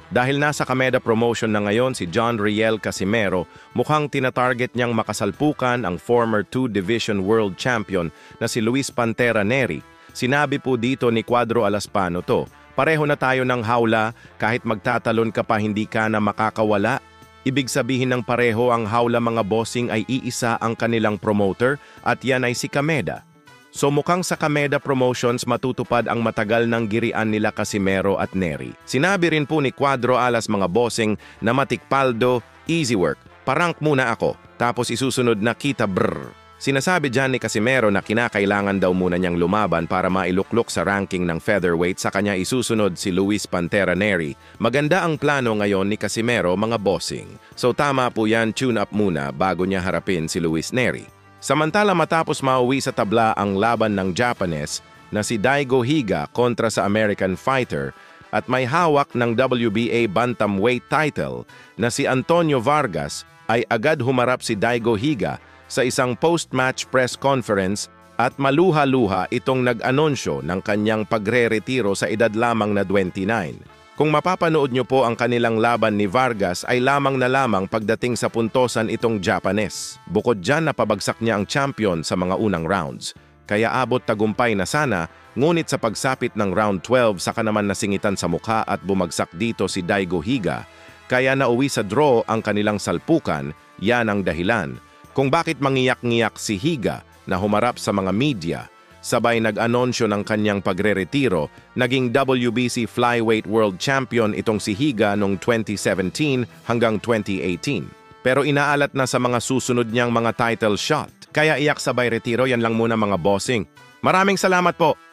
Dahil nasa Kameda promotion na ngayon si John Riel Casimero, mukhang tinatarget niyang makasalpukan ang former 2 Division World Champion na si Luis Pantera Neri. Sinabi po dito ni Cuadro Alaspano to, pareho na tayo ng hawla, kahit magtatalon ka pa hindi ka na makakawala. Ibig sabihin ng pareho ang hawla mga bossing ay iisa ang kanilang promoter at yan ay si Kameda. So mukhang sa Kameda Promotions matutupad ang matagal ng girian nila Casimero at Neri. Sinabi rin po ni Cuadro Alas mga bossing na matikpaldo, easy work, parank muna ako, tapos isusunod na kita brr. Sinasabi dyan ni Casimero na kinakailangan daw muna niyang lumaban para mailuklok sa ranking ng featherweight, sa kanya isusunod si Luis Pantera Neri. Maganda ang plano ngayon ni Casimero mga bossing. So tama po yan, tune up muna bago niya harapin si Luis Neri. Samantala matapos mauwi sa tabla ang laban ng Japanese na si Daigo Higa kontra sa American fighter at may hawak ng WBA bantamweight title na si Antonio Vargas, ay agad humarap si Daigo Higa sa isang post-match press conference at maluha-luha itong nag-anunsyo ng kanyang pagre-retiro sa edad lamang na 29. Kung mapapanood nyo po ang kanilang laban ni Vargas ay lamang na lamang pagdating sa puntosan itong Japanese. Bukod dyan napabagsak niya ang champion sa mga unang rounds. Kaya abot tagumpay na sana, ngunit sa pagsapit ng round 12 saka naman nasingitan sa mukha at bumagsak dito si Daigo Higa. Kaya nauwi sa draw ang kanilang salpukan, yan ang dahilan kung bakit mangiyak-ngiyak si Higa na humarap sa mga media. Sabay nag-anonsyo ng kanyang pagre-retiro, naging WBC Flyweight World Champion itong si Higa noong 2017 hanggang 2018. Pero inaalat na sa mga susunod niyang mga title shot. Kaya iyak sabay retiro, yan lang muna mga bossing. Maraming salamat po!